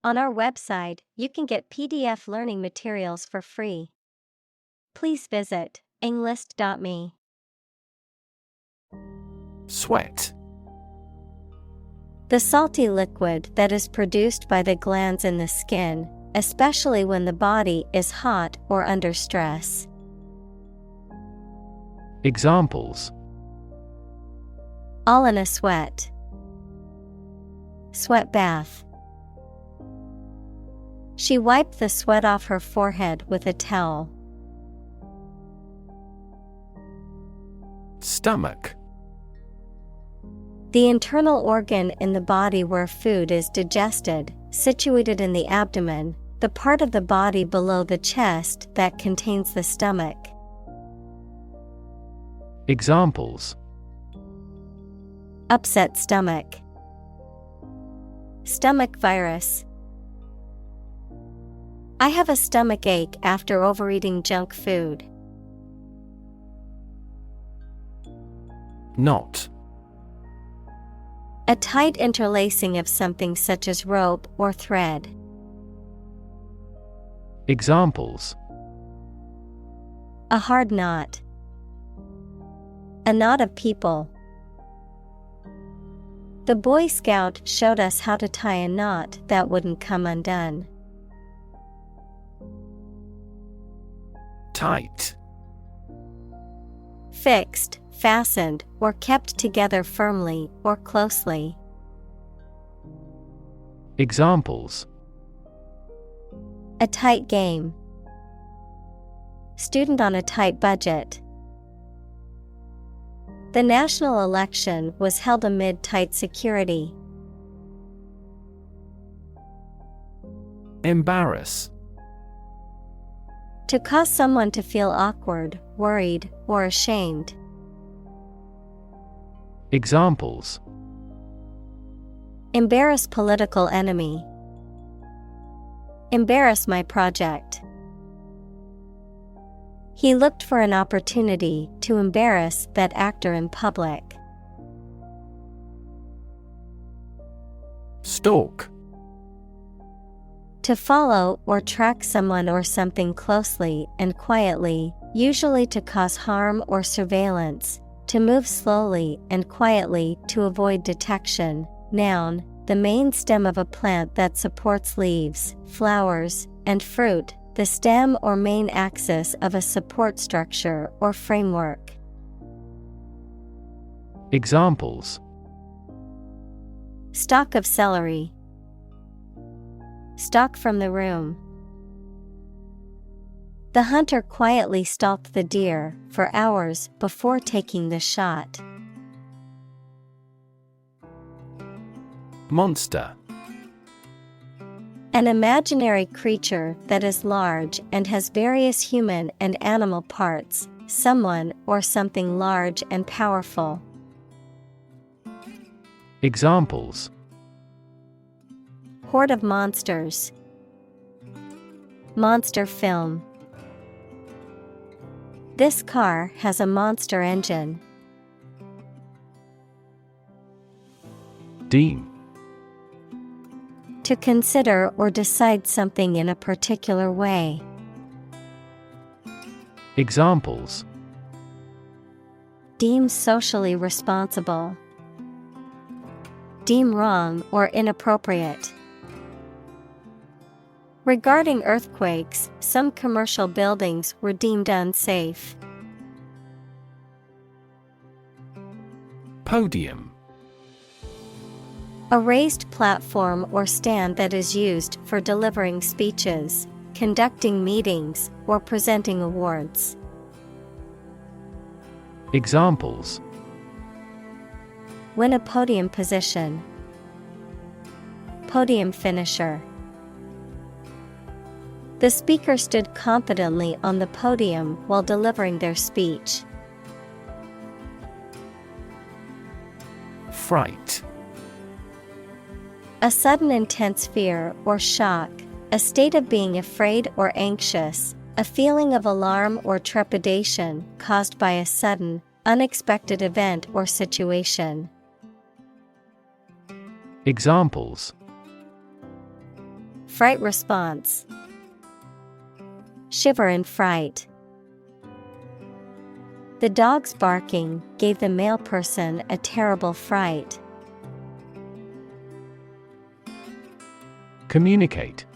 On our website, you can get PDF learning materials for free. Please visit englist.me. Sweat. The salty liquid that is produced by the glands in the skin, especially when the body is hot or under stress. Examples: All in a sweat. Sweat bath. She wiped the sweat off her forehead with a towel. Stomach. The internal organ in the body where food is digested, situated in the abdomen, the part of the body below the chest that contains the stomach. Examples: Upset stomach. Stomach virus. I have a stomach ache after overeating junk food. Knot. A tight interlacing of something such as rope or thread. Examples: A hard knot. A knot of people. The Boy Scout showed us how to tie a knot that wouldn't come undone. Tight. Fixed, fastened, or kept together firmly or closely. Examples: A tight game. Student on a tight budget. The national election was held amid tight security. Embarrass. To cause someone to feel awkward, worried, or ashamed. Examples: Embarrass political enemy. Embarrass my project. He looked for an opportunity to embarrass that actor in public. Stalk. To follow or track someone or something closely and quietly, usually to cause harm or surveillance. To move slowly and quietly to avoid detection. Noun, the main stem of a plant that supports leaves, flowers, and fruit, the stem or main axis of a support structure or framework. Examples: Stalk of celery. Stalk from the room. The hunter quietly stalked the deer for hours before taking the shot. Monster. An imaginary creature that is large and has various human and animal parts, someone or something large and powerful. Examples: Horde of monsters. Monster film. This car has a monster engine. Deem. To consider or decide something in a particular way. Examples: Deem socially responsible. Deem wrong or inappropriate. Regarding earthquakes, some commercial buildings were deemed unsafe. Podium. A raised platform or stand that is used for delivering speeches, conducting meetings, or presenting awards. Examples: Win a podium position. Podium finisher. The speaker stood confidently on the podium while delivering their speech. Fright. A sudden intense fear or shock, a state of being afraid or anxious, a feeling of alarm or trepidation caused by a sudden, unexpected event or situation. Examples: Fright response. Shiver in fright. The dog's barking gave the male person a terrible fright. Communicate.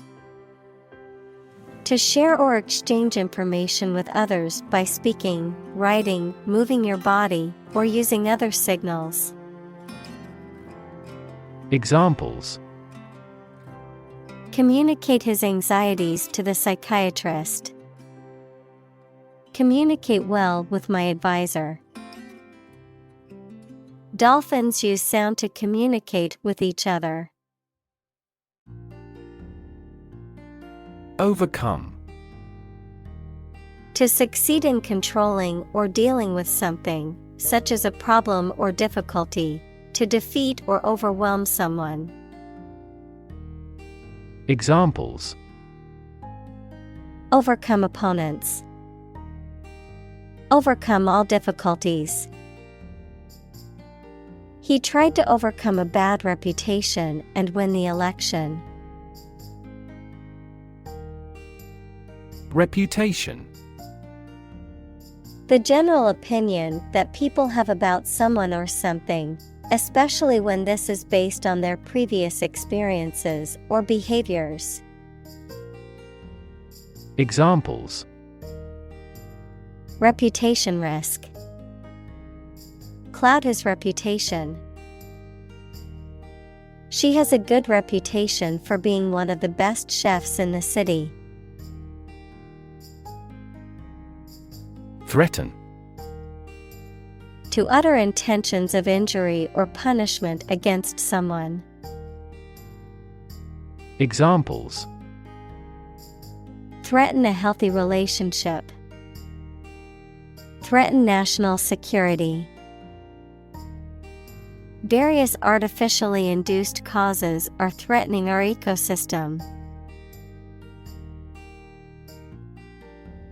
To share or exchange information with others by speaking, writing, moving your body, or using other signals. Examples: Communicate his anxieties to the psychiatrist. Communicate well with my advisor. Dolphins use sound to communicate with each other. Overcome. To succeed in controlling or dealing with something, such as a problem or difficulty. To defeat or overwhelm someone. Examples: Overcome opponents. Overcome all difficulties. He tried to overcome a bad reputation and win the election. Reputation. The general opinion that people have about someone or something, especially when this is based on their previous experiences or behaviors. Examples: Reputation risk. Cloud his reputation. She has a good reputation for being one of the best chefs in the city. Threaten. To utter intentions of injury or punishment against someone. Examples: Threaten a healthy relationship. Threaten national security. Various artificially induced causes are threatening our ecosystem.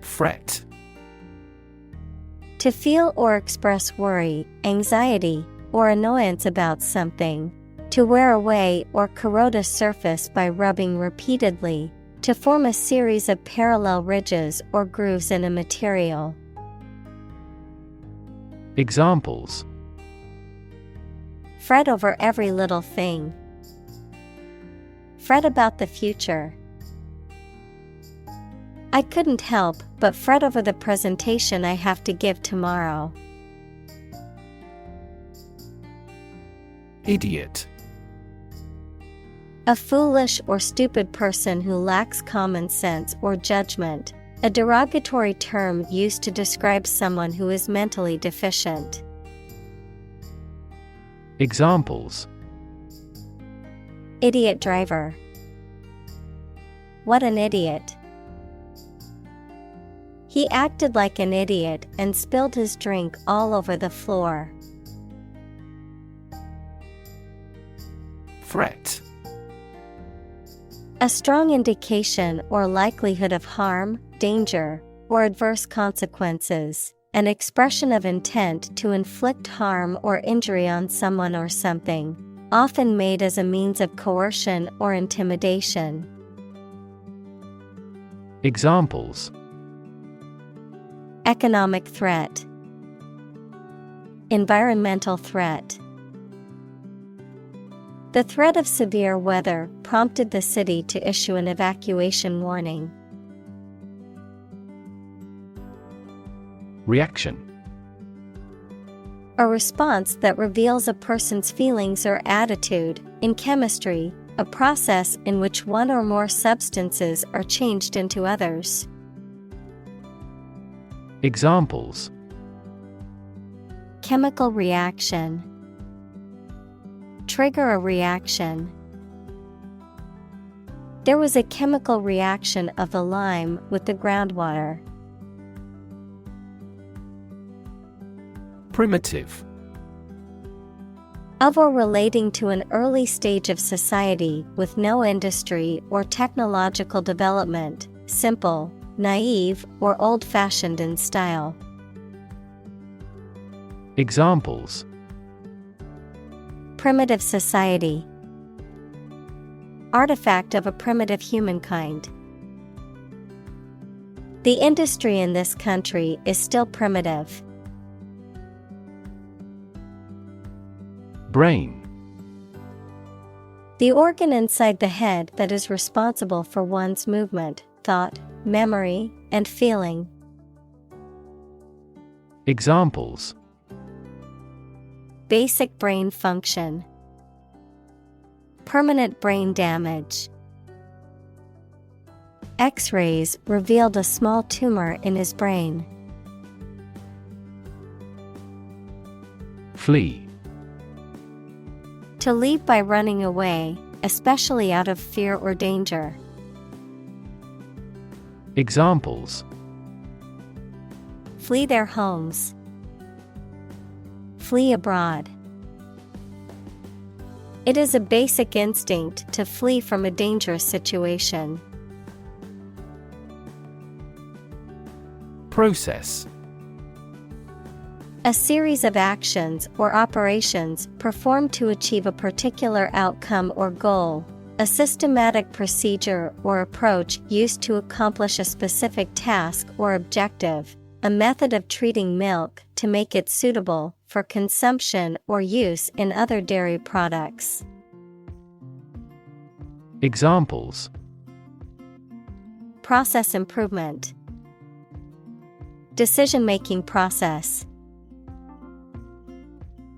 Fret. To feel or express worry, anxiety, or annoyance about something. To wear away or corrode a surface by rubbing repeatedly. To form a series of parallel ridges or grooves in a material. Examples: Fret over every little thing. Fret about the future. I couldn't help but fret over the presentation I have to give tomorrow. Idiot. A foolish or stupid person who lacks common sense or judgment. A derogatory term used to describe someone who is mentally deficient. Examples: Idiot driver. What an idiot. He acted like an idiot and spilled his drink all over the floor. Threat. A strong indication or likelihood of harm, danger, or adverse consequences. An expression of intent to inflict harm or injury on someone or something, often made as a means of coercion or intimidation. Examples: Economic threat. Environmental threat. The threat of severe weather prompted the city to issue an evacuation warning. Reaction. A response that reveals a person's feelings or attitude. In chemistry, a process in which one or more substances are changed into others. Examples: Chemical reaction. Trigger a reaction. There was a chemical reaction of the lime with the groundwater. Primitive. Of or relating to an early stage of society with no industry or technological development, simple, naive, or old-fashioned in style. Examples: Primitive society. artifact of a primitive humankind. The industry in this country is still primitive. Brain. The organ inside the head that is responsible for one's movement, thought, memory, and feeling. Examples: Basic brain function. Permanent brain damage. X-rays revealed a small tumor in his brain. Flee. To leave by running away, especially out of fear or danger. Examples: Flee their homes. Flee abroad. It is a basic instinct to flee from a dangerous situation. Process. A series of actions or operations performed to achieve a particular outcome or goal. A systematic procedure or approach used to accomplish a specific task or objective. A method of treating milk to make it suitable for consumption or use in other dairy products. Examples: Process improvement. Decision-making process.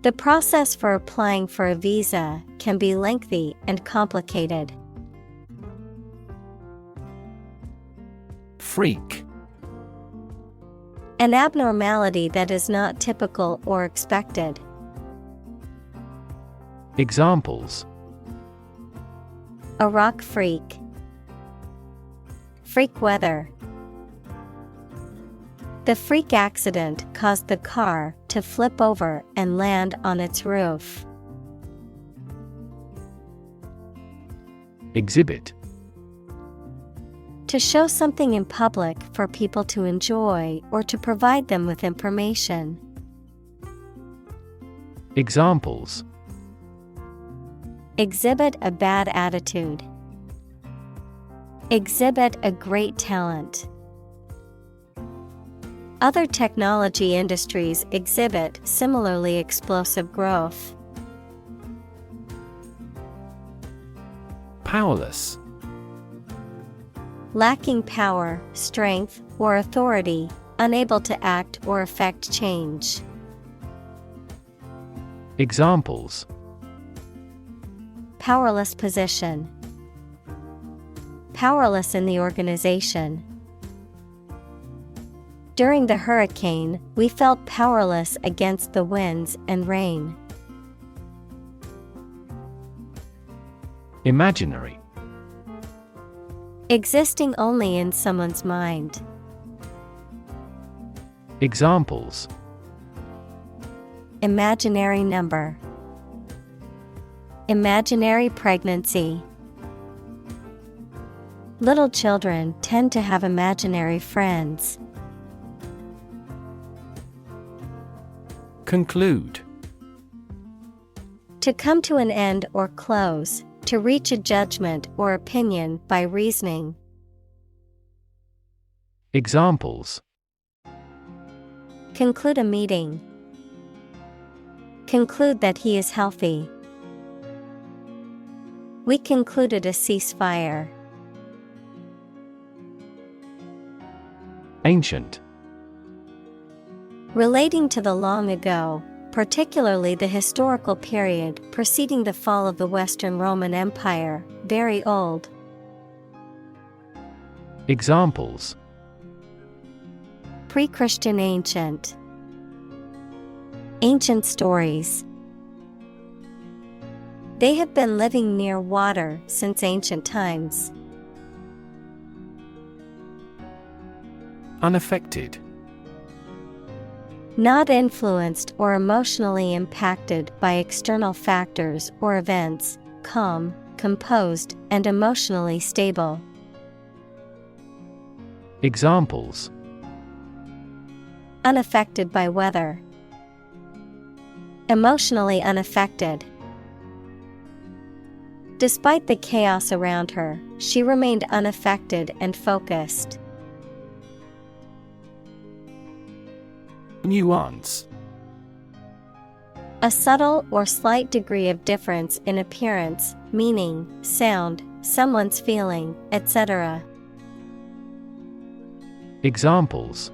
The process for applying for a visa can be lengthy and complicated. Freak. An abnormality that is not typical or expected. Examples: A rock freak. Freak weather. The freak accident caused the car to flip over and land on its roof. Exhibit. To show something in public for people to enjoy or to provide them with information. Examples: Exhibit a bad attitude. Exhibit a great talent. Other technology industries exhibit similarly explosive growth. Powerless. Lacking power, strength, or authority, unable to act or effect change. Examples: Powerless position. Powerless in the organization. During the hurricane, we felt powerless against the winds and rain. Imaginary. Existing only in someone's mind. Examples: Imaginary number. Imaginary pregnancy. Little children tend to have imaginary friends. Conclude. To come to an end or close, to reach a judgment or opinion by reasoning. Examples: Conclude a meeting. Conclude that he is healthy. We concluded a ceasefire. Ancient. Relating to the long ago, particularly the historical period preceding the fall of the Western Roman Empire, very old. Examples: Pre-Christian ancient. Ancient stories. They have been living near water since ancient times. Unaffected. Not influenced or emotionally impacted by external factors or events, calm, composed, and emotionally stable. Examples: Unaffected by weather. Emotionally unaffected. Despite the chaos around her, she remained unaffected and focused. Nuance. A subtle or slight degree of difference in appearance, meaning, sound, someone's feeling, etc. Examples: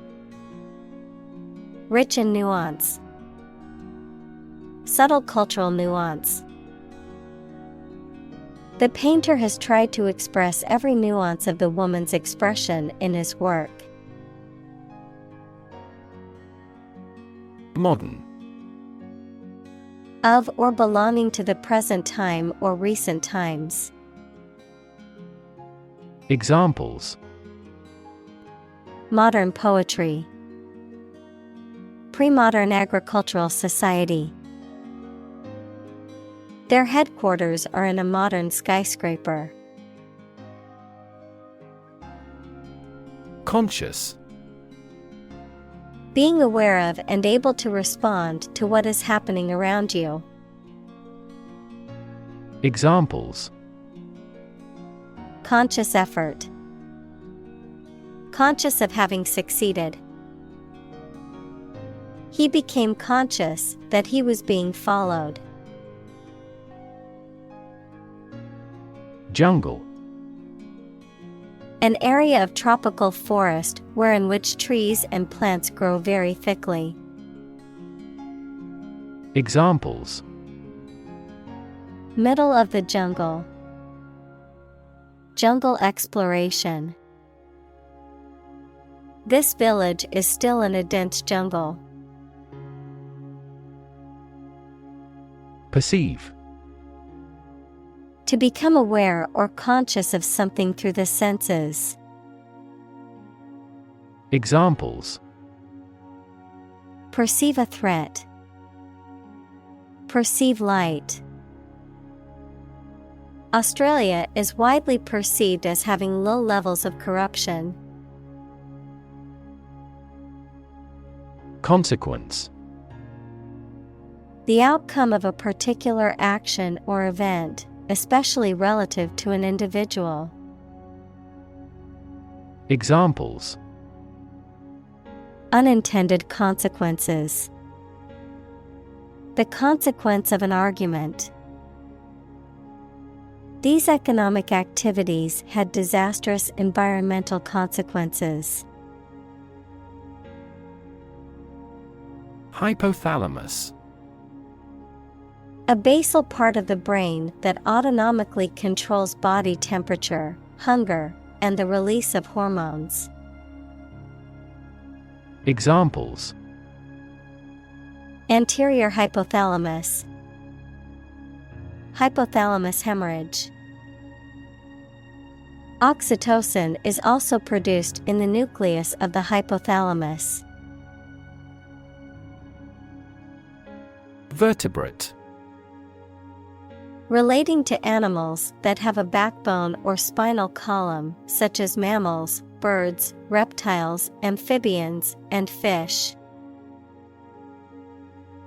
Rich in nuance. Subtle cultural nuance. The painter has tried to express every nuance of the woman's expression in his work. Modern. Of or belonging to the present time or recent times. Examples: Modern poetry. Pre-modern agricultural society. Their headquarters are in a modern skyscraper. Conscious. Being aware of and able to respond to what is happening around you. Examples: Conscious effort. Conscious of having succeeded. He became conscious that he was being followed. Jungle. An area of tropical forest wherein which trees and plants grow very thickly. Examples: Middle of the jungle. Jungle exploration. This village is still in a dense jungle. Perceive. To become aware or conscious of something through the senses. Examples: Perceive a threat. Perceive light. Australia is widely perceived as having low levels of corruption. Consequence. The outcome of a particular action or event, especially relative to an individual. Examples: Unintended consequences. The consequence of an argument. These economic activities had disastrous environmental consequences. Hypothalamus. A basal part of the brain that autonomically controls body temperature, hunger, and the release of hormones. Examples: Anterior hypothalamus. Hypothalamus hemorrhage. Oxytocin is also produced in the nucleus of the hypothalamus. Vertebrate. Relating to animals that have a backbone or spinal column, such as mammals, birds, reptiles, amphibians, and fish.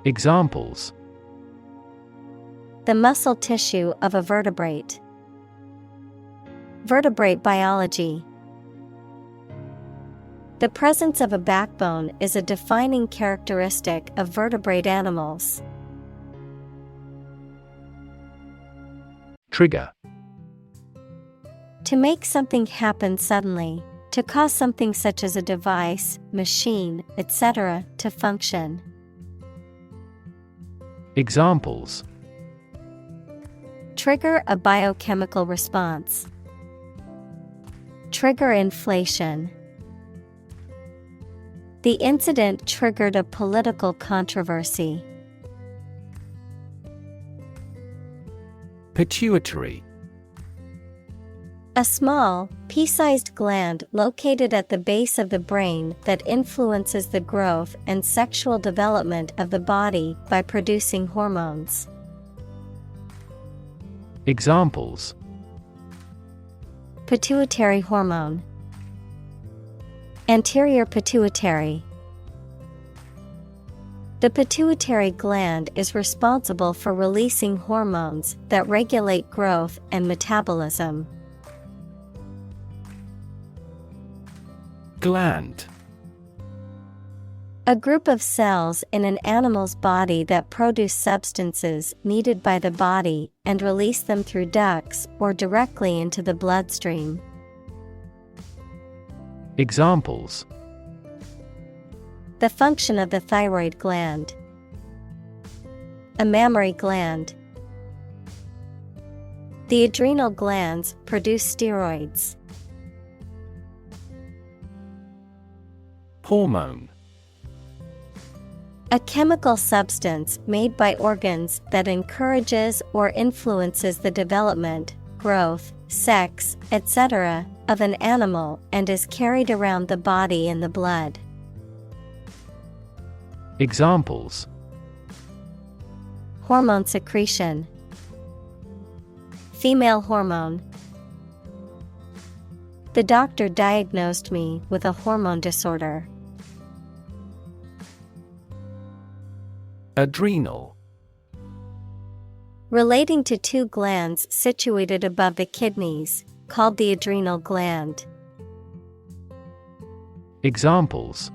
Examples: The muscle tissue of a vertebrate. Vertebrate biology. The presence of a backbone is a defining characteristic of vertebrate animals. Trigger. To make something happen suddenly, to cause something such as a device, machine, etc., to function. Examples: Trigger a biochemical response. Trigger inflation. The incident triggered a political controversy. Pituitary. A small, pea-sized gland located at the base of the brain that influences the growth and sexual development of the body by producing hormones. Examples: Pituitary hormone. Anterior pituitary. The pituitary gland is responsible for releasing hormones that regulate growth and metabolism. Gland. A group of cells in an animal's body that produce substances needed by the body and release them through ducts or directly into the bloodstream. Examples: The function of the thyroid gland. A mammary gland. The adrenal glands produce steroids. Hormone. A chemical substance made by organs that encourages or influences the development, growth, sex, etc. of an animal and is carried around the body in the blood. Examples: Hormone secretion. Female hormone. The doctor diagnosed me with a hormone disorder. Adrenal. Relating to two glands situated above the kidneys, called the adrenal gland. Examples: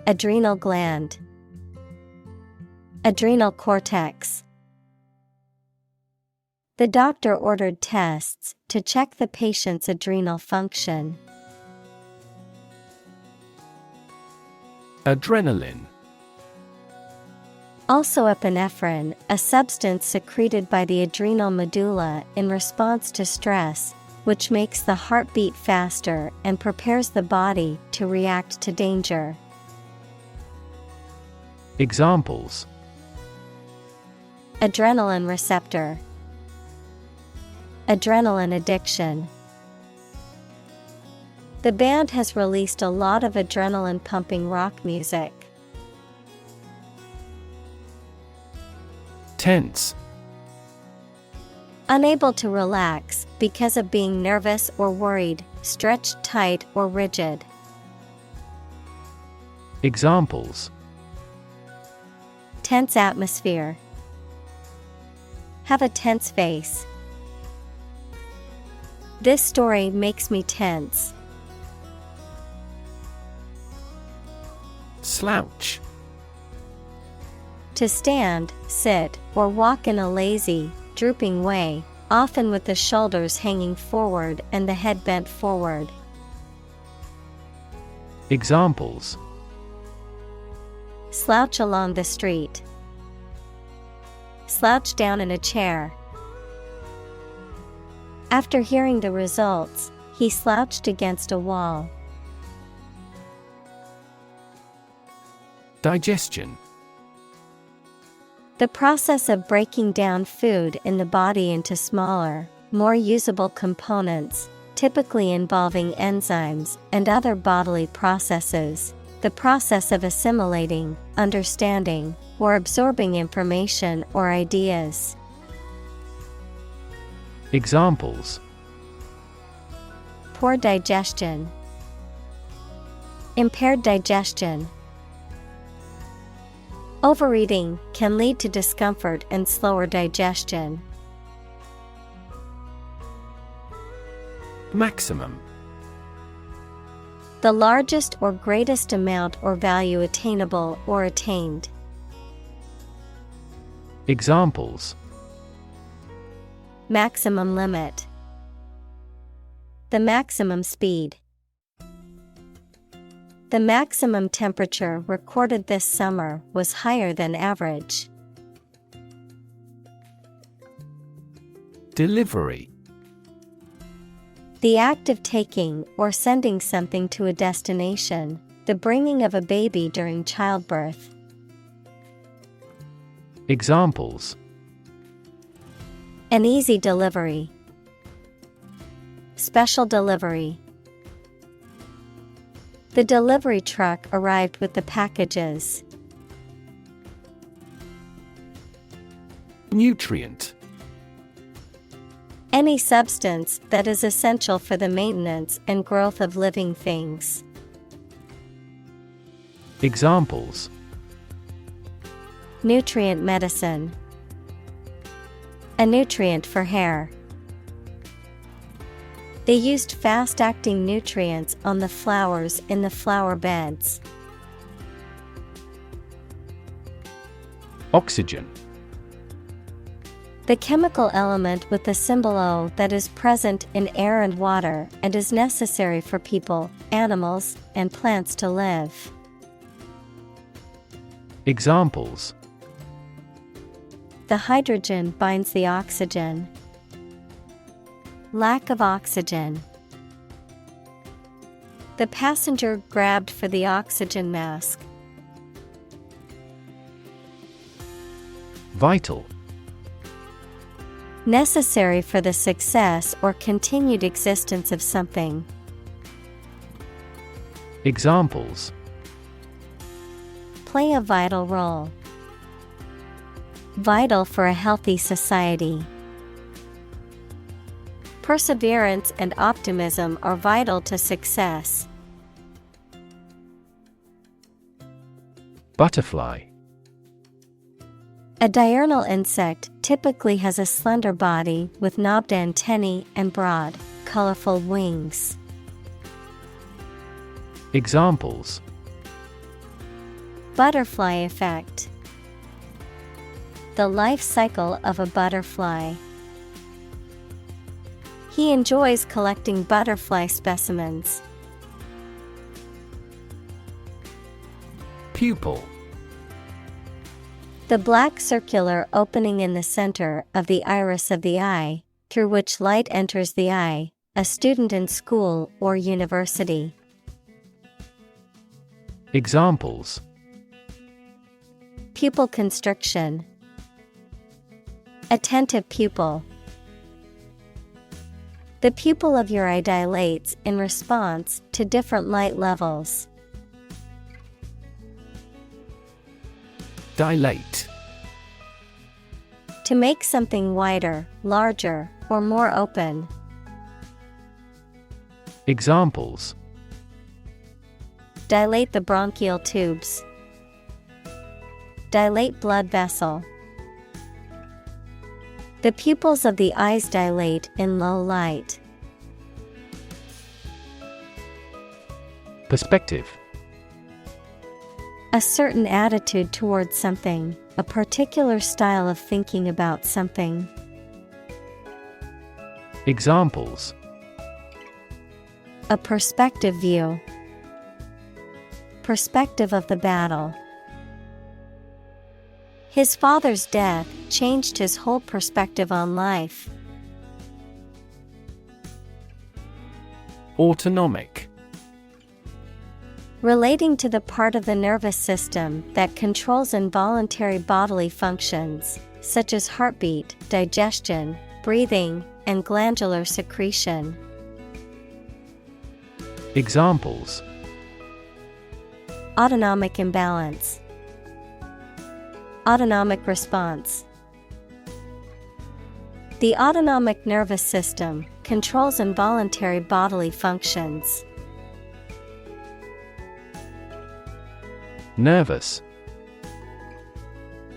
Adrenal gland. Adrenal cortex. The doctor ordered tests to check the patient's adrenal function. Adrenaline. Also epinephrine, a substance secreted by the adrenal medulla in response to stress, which makes the heart beat faster and prepares the body to react to danger. Examples: Adrenaline receptor. Adrenaline addiction. The band has released a lot of adrenaline-pumping rock music. Tense. Unable to relax because of being nervous or worried, stretched tight or rigid. Examples: Tense atmosphere. Have a tense face. This story makes me tense. Slouch. To stand, sit, or walk in a lazy, drooping way, often with the shoulders hanging forward and the head bent forward. Examples: Slouch along the street. Slouch down in a chair. After hearing the results, he slouched against a wall. Digestion. The process of breaking down food in the body into smaller, more usable components, typically involving enzymes and other bodily processes. The process of assimilating, understanding, or absorbing information or ideas. Examples: Poor digestion. Impaired digestion. Overeating can lead to discomfort and slower digestion. Maximum. The largest or greatest amount or value attainable or attained. Examples: Maximum limit. The maximum speed. The maximum temperature recorded this summer was higher than average. Delivery. The act of taking or sending something to a destination, the bringing of a baby during childbirth. Examples: An easy delivery. Special delivery. The delivery truck arrived with the packages. Nutrient. Any substance that is essential for the maintenance and growth of living things. Examples: Nutrient medicine. A nutrient for hair. They used fast-acting nutrients on the flowers in the flower beds. Oxygen. The chemical element with the symbol O that is present in air and water and is necessary for people, animals, and plants to live. Examples: The hydrogen binds the oxygen. Lack of oxygen. The passenger grabbed for the oxygen mask. Vital. Necessary for the success or continued existence of something. Examples: Play a vital role. Vital for a healthy society. Perseverance and optimism are vital to success. Butterfly. A diurnal insect typically has a slender body with knobbed antennae and broad, colorful wings. Examples: Butterfly effect. The life cycle of a butterfly. He enjoys collecting butterfly specimens. Pupil. The black circular opening in the center of the iris of the eye, through which light enters the eye, a student in school or university. Examples: Pupil constriction. Attentive pupil. The pupil of your eye dilates in response to different light levels. Dilate. To make something wider, larger, or more open. Examples: Dilate the bronchial tubes. Dilate blood vessel. The pupils of the eyes dilate in low light. Perspective. A certain attitude towards something, a particular style of thinking about something. Examples: A perspective view. Perspective of the battle. His father's death changed his whole perspective on life. Autonomic. Relating to the part of the nervous system that controls involuntary bodily functions, such as heartbeat, digestion, breathing, and glandular secretion. Examples: Autonomic imbalance. Autonomic response. The autonomic nervous system controls involuntary bodily functions. Nervous.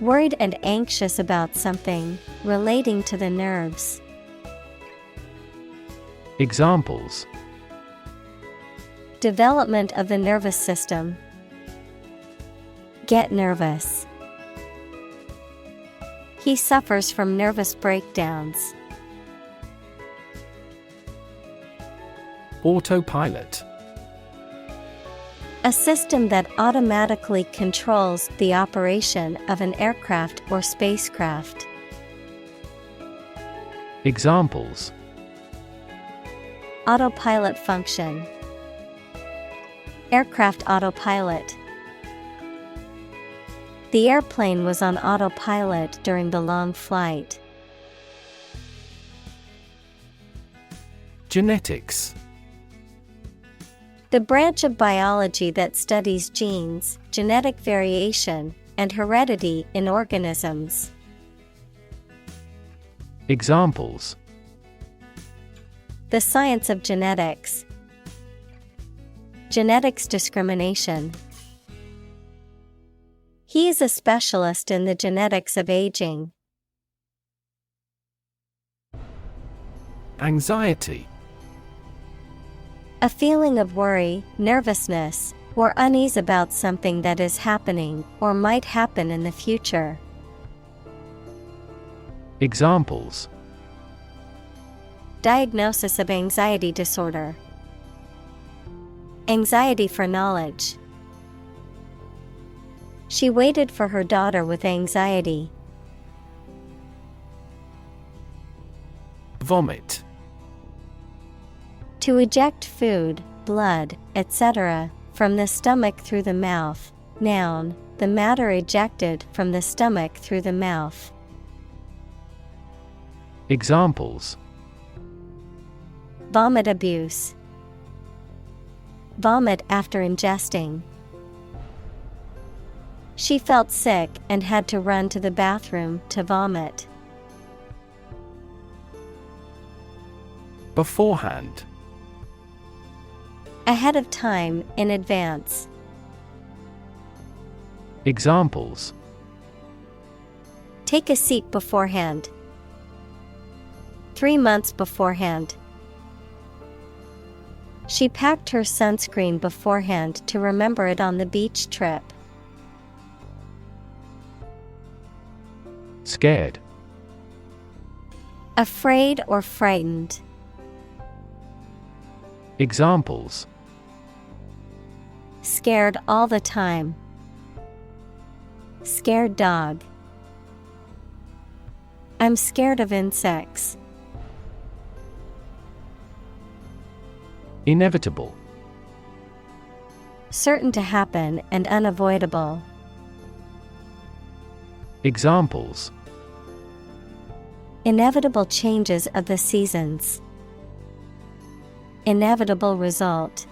Worried and anxious about something, relating to the nerves. Examples: Development of the nervous system. Get nervous. He suffers from nervous breakdowns. Autopilot. A system that automatically controls the operation of an aircraft or spacecraft. Examples: Autopilot function. Aircraft autopilot. The airplane was on autopilot during the long flight. Genetics. The branch of biology that studies genes, genetic variation, and heredity in organisms. Examples: The science of genetics. Genetics discrimination. He is a specialist in the genetics of aging. Anxiety. A feeling of worry, nervousness, or unease about something that is happening or might happen in the future. Examples: Diagnosis of anxiety disorder. Anxiety for knowledge. She waited for her daughter with anxiety. Vomit. To eject food, blood, etc., from the stomach through the mouth. Noun, the matter ejected from the stomach through the mouth. Examples: Vomit abuse. Vomit after ingesting. She felt sick and had to run to the bathroom to vomit. Beforehand. Ahead of time, in advance. Examples: Take a seat beforehand. 3 months beforehand. She packed her sunscreen beforehand to remember it on the beach trip. Scared. Afraid or frightened. Examples: Scared all the time. Scared dog. I'm scared of insects. Inevitable. Certain to happen and unavoidable. Examples: Inevitable changes of the seasons. Inevitable result.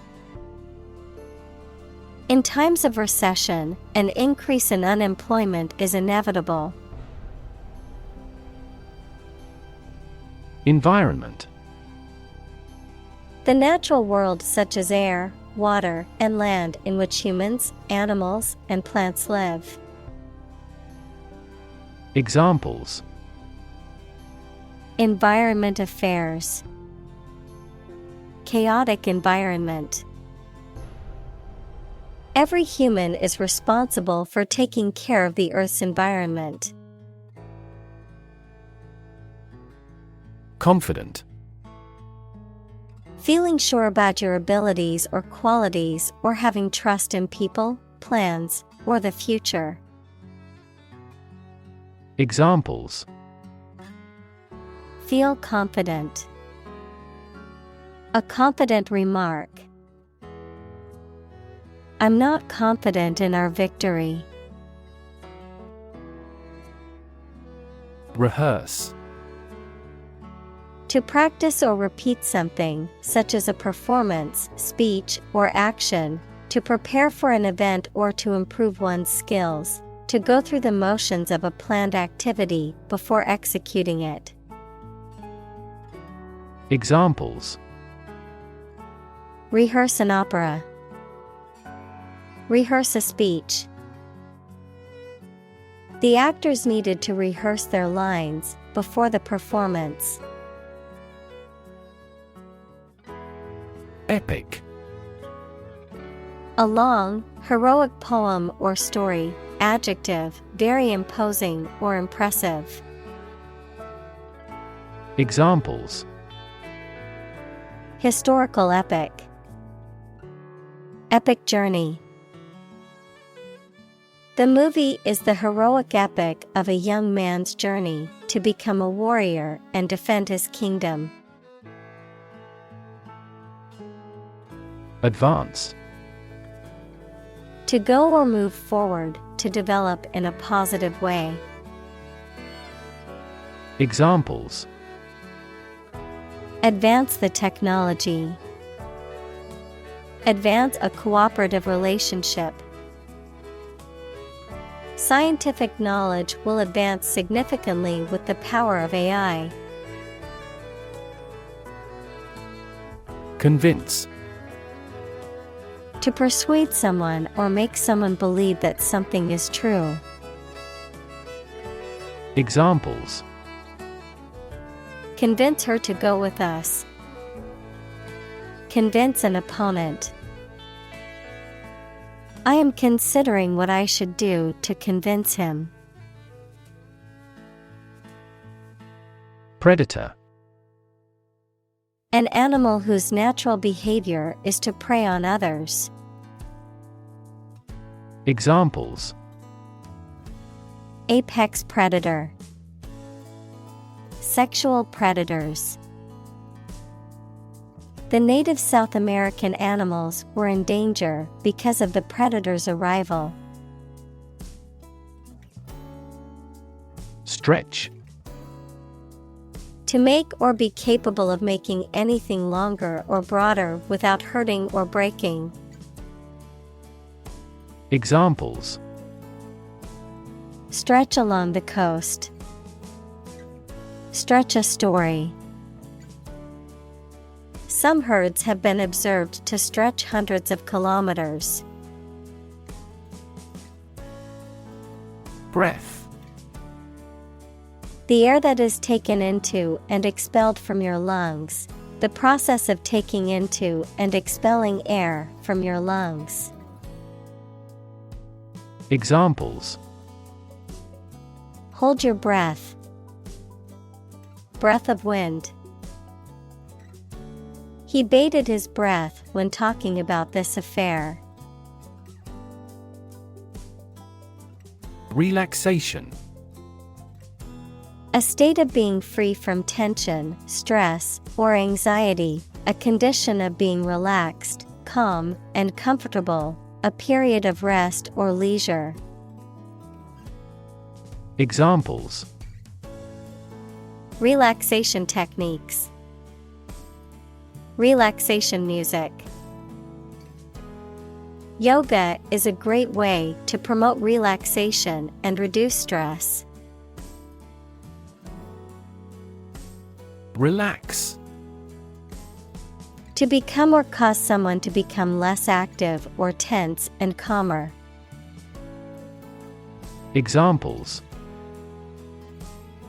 In times of recession, an increase in unemployment is inevitable. Environment. The natural world such as air, water, and land in which humans, animals, and plants live. Examples: Environment affairs. Chaotic environment. Every human is responsible for taking care of the Earth's environment. Confident. Feeling sure about your abilities or qualities, or having trust in people, plans, or the future. Examples: Feel confident. A confident remark. I'm not confident in our victory. Rehearse. To practice or repeat something, such as a performance, speech, or action, to prepare for an event or to improve one's skills, to go through the motions of a planned activity before executing it. Examples: Rehearse an opera. Rehearse a speech. The actors needed to rehearse their lines before the performance. Epic. A long, heroic poem or story. Adjective, very imposing or impressive. Examples: Historical epic. Epic journey. The movie is the heroic epic of a young man's journey to become a warrior and defend his kingdom. Advance. To go or move forward, to develop in a positive way. Examples: Advance the technology. Advance a cooperative relationship. Scientific knowledge will advance significantly with the power of AI. Convince. To persuade someone or make someone believe that something is true. Examples: Convince her to go with us. Convince an opponent. I am considering what I should do to convince him. Predator. An animal whose natural behavior is to prey on others. Examples: Apex predator. Sexual predators. The native South American animals were in danger because of the predator's arrival. Stretch. To make or be capable of making anything longer or broader without hurting or breaking. Examples: Stretch along the coast. Stretch a story. Some herds have been observed to stretch hundreds of kilometers. Breath. The air that is taken into and expelled from your lungs. The process of taking into and expelling air from your lungs. Examples: Hold your breath. Breath of wind. He bated his breath when talking about this affair. Relaxation. A state of being free from tension, stress, or anxiety, a condition of being relaxed, calm, and comfortable, a period of rest or leisure. Examples: Relaxation techniques. Relaxation music. Yoga is a great way to promote relaxation and reduce stress. Relax. To become or cause someone to become less active or tense and calmer. Examples: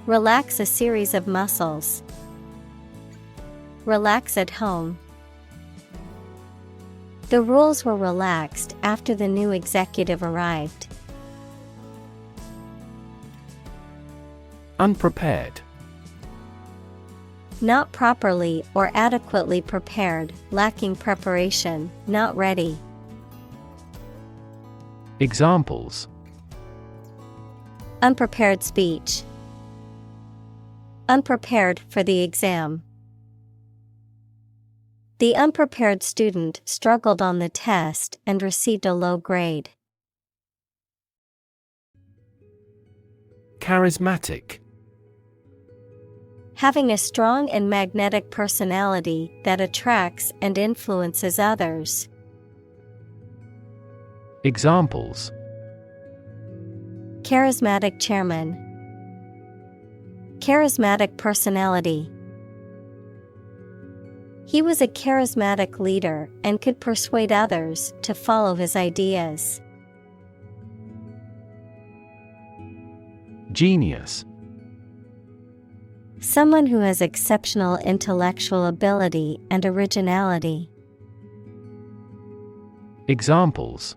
Relax a series of muscles. Relax at home. The rules were relaxed after the new executive arrived. Unprepared. Not properly or adequately prepared, lacking preparation, not ready. Examples: Unprepared speech. Unprepared for the exam. The unprepared student struggled on the test and received a low grade. Charismatic. Having a strong and magnetic personality that attracts and influences others. Examples: Charismatic chairman. Charismatic personality. He was a charismatic leader and could persuade others to follow his ideas. Genius. Someone who has exceptional intellectual ability and originality. Examples: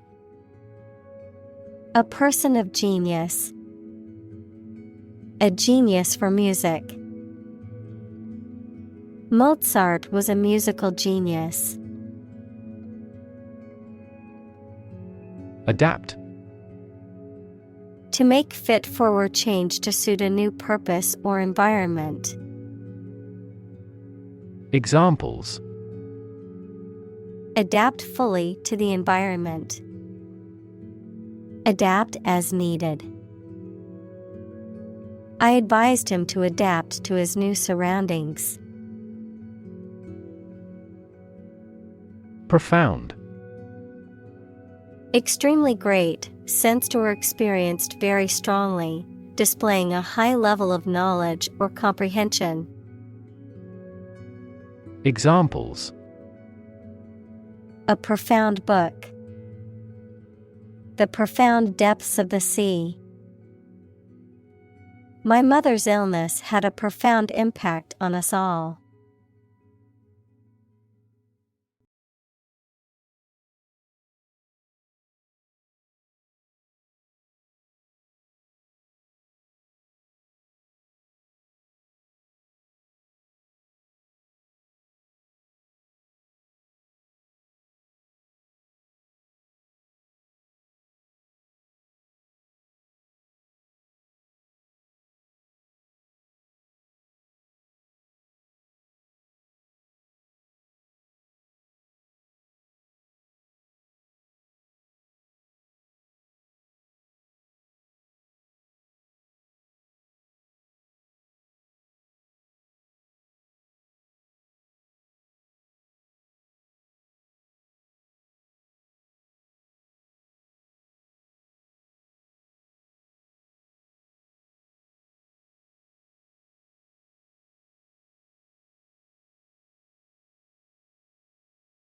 A person of genius. A genius for music. Mozart was a musical genius. Adapt. To make fit for change to suit a new purpose or environment. Examples: Adapt fully to the environment. Adapt as needed. I advised him to adapt to his new surroundings. Profound. Extremely great, sensed or experienced very strongly, displaying a high level of knowledge or comprehension. Examples: A profound book. The profound depths of the sea. My mother's illness had a profound impact on us all.